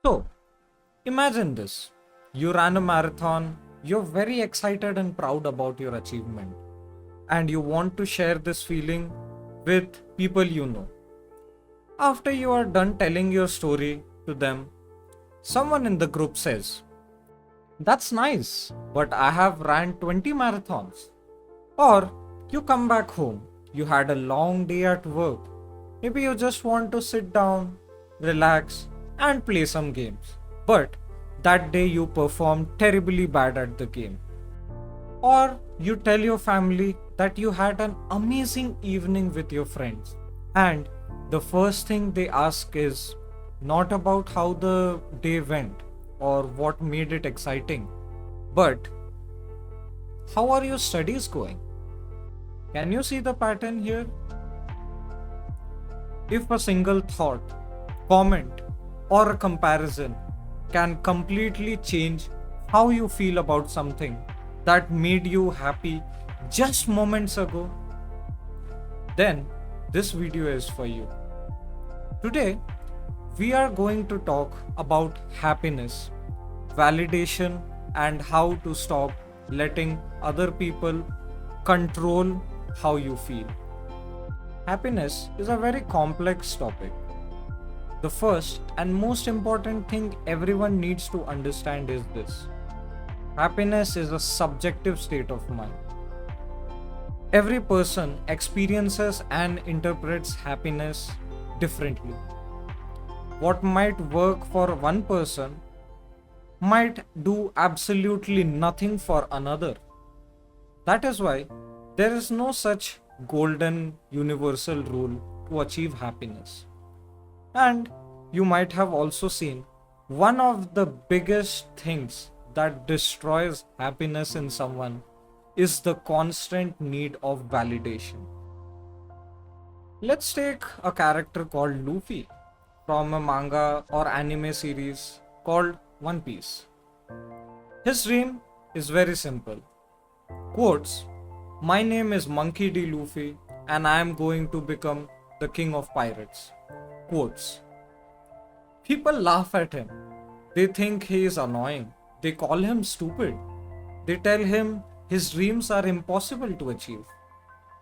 So, imagine this. You ran a marathon, you're very excited and proud about your achievement, and you want to share this feeling with people you know. After you are done telling your story to them, someone in the group says, "That's nice, but I have ran 20 marathons." Or you come back home, you had a long day at work. Maybe you just want to sit down, relax, and play some games. But that day you performed terribly bad at the game. Or you tell your family that you had an amazing evening with your friends. And the first thing they ask is not about how the day went or what made it exciting, but how are your studies going? Can you see the pattern here? If a single thought, comment, or a comparison can completely change how you feel about something that made you happy just moments ago, then this video is for you. Today, we are going to talk about happiness, validation, and how to stop letting other people control how you feel. Happiness is a very complex topic. The first and most important thing everyone needs to understand is this: happiness is a subjective state of mind. Every person experiences and interprets happiness differently. What might work for one person might do absolutely nothing for another. That is why there is no such golden universal rule to achieve happiness. And you might have also seen one of the biggest things that destroys happiness in someone is the constant need of validation. Let's take a character called Luffy from a manga or anime series called One Piece. His dream is very simple. Quotes, "My name is Monkey D. Luffy and I am going to become the king of pirates." Quotes. People laugh at him. They think he is annoying. They call him stupid. They tell him his dreams are impossible to achieve.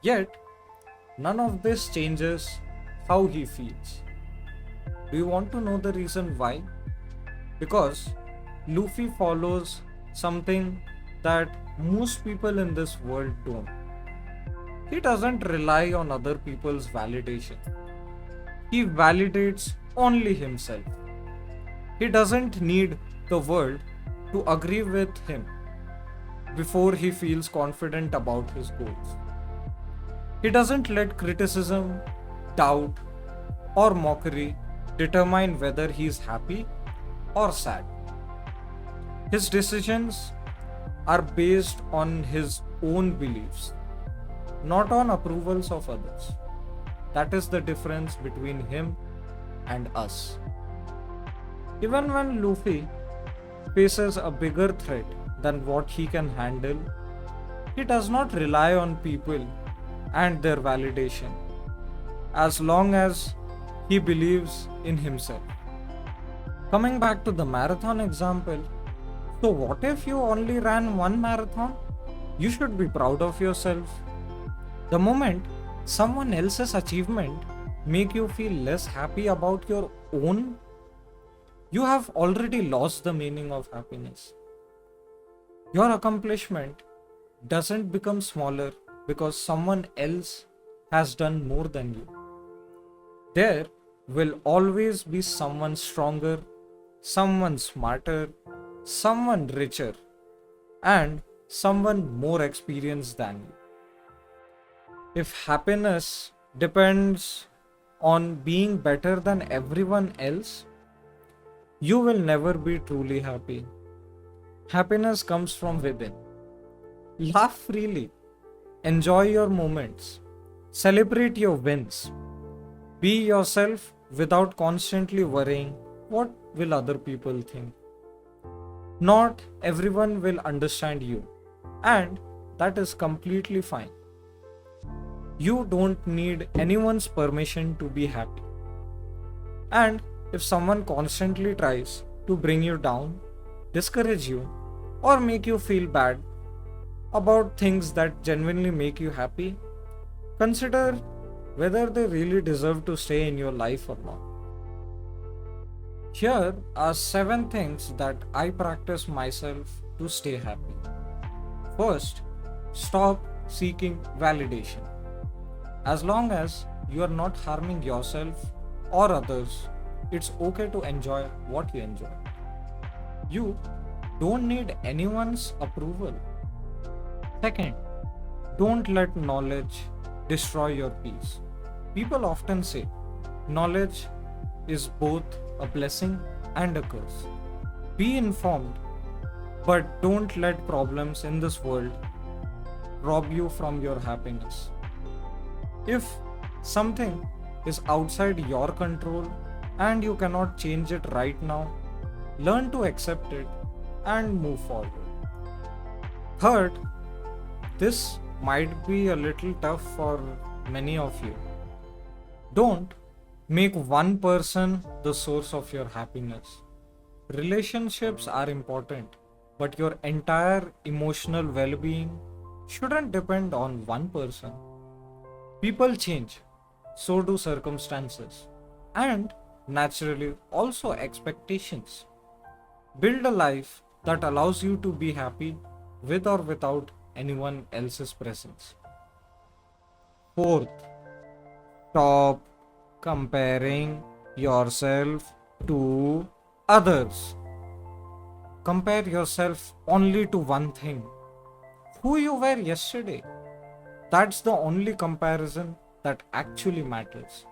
Yet, none of this changes how he feels. Do you want to know the reason why? Because Luffy follows something that most people in this world don't. He doesn't rely on other people's validation. He validates only himself. He doesn't need the world to agree with him before he feels confident about his goals. He doesn't let criticism, doubt, or mockery determine whether he is happy or sad. His decisions are based on his own beliefs, not on approvals of others. That is the difference between him and us. Even when Luffy faces a bigger threat than what he can handle, he does not rely on people and their validation as long as he believes in himself. Coming back to the marathon example, so what if you only ran one marathon? You should be proud of yourself. The moment someone else's achievement make you feel less happy about your own, you have already lost the meaning of happiness. Your accomplishment doesn't become smaller because someone else has done more than you. There will always be someone stronger, someone smarter, someone richer, and someone more experienced than you. If happiness depends on being better than everyone else, you will never be truly happy. Happiness comes from within. Laugh freely, enjoy your moments, celebrate your wins. Be yourself without constantly worrying what will other people think. Not everyone will understand you, and that is completely fine. You don't need anyone's permission to be happy. And if someone constantly tries to bring you down, discourage you, or make you feel bad about things that genuinely make you happy, consider whether they really deserve to stay in your life or not. Here are 7 things that I practice myself to stay happy. First, stop seeking validation. As long as you are not harming yourself or others, it's okay to enjoy what you enjoy. You don't need anyone's approval. Second, don't let knowledge destroy your peace. People often say knowledge is both a blessing and a curse. Be informed, but don't let problems in this world rob you from your happiness. If something is outside your control and you cannot change it right now, learn to accept it and move forward. Third, this might be a little tough for many of you. Don't make one person the source of your happiness. Relationships are important, but your entire emotional well being shouldn't depend on one person. People change, so do circumstances, and naturally also expectations. Build a life that allows you to be happy with or without anyone else's presence. Fourth, stop comparing yourself to others. Compare yourself only to one thing: who you were yesterday. That's the only comparison that actually matters.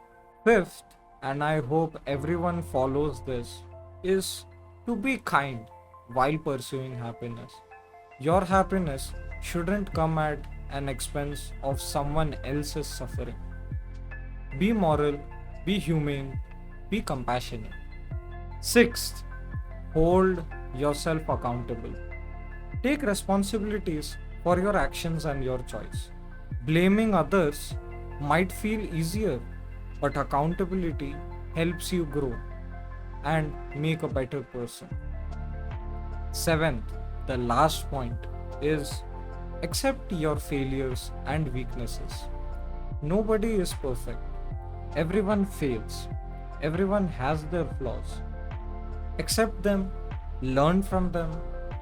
Fifth, and I hope everyone follows this, is to be kind while pursuing happiness. Your happiness shouldn't come at an expense of someone else's suffering. Be moral, be humane, be compassionate. Sixth, hold yourself accountable. Take responsibilities for your actions and your choice. Blaming others might feel easier, but accountability helps you grow and make a better person. Seventh, the last point is accept your failures and weaknesses. Nobody is perfect. Everyone fails. Everyone has their flaws. Accept them, learn from them,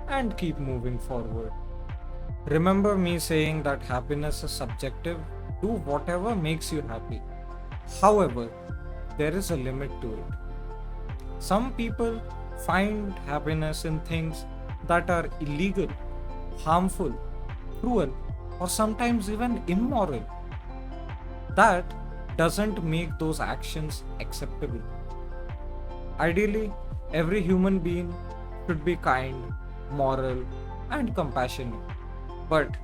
and keep moving forward. Remember me saying that happiness is subjective. Do whatever makes you happy. However, there is a limit to it. Some people find happiness in things that are illegal, harmful, cruel, or sometimes even immoral. That doesn't make those actions acceptable. Ideally, every human being should be kind, moral, and compassionate. But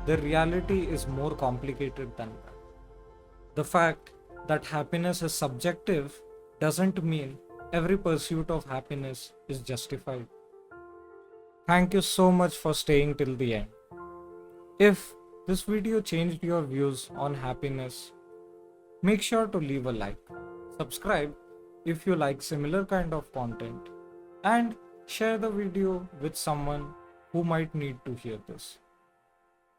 the reality is more complicated than that. The fact that happiness is subjective doesn't mean every pursuit of happiness is justified. Thank you so much for staying till the end. If this video changed your views on happiness, make sure to leave a like, subscribe if you like similar kind of content, and share the video with someone who might need to hear this.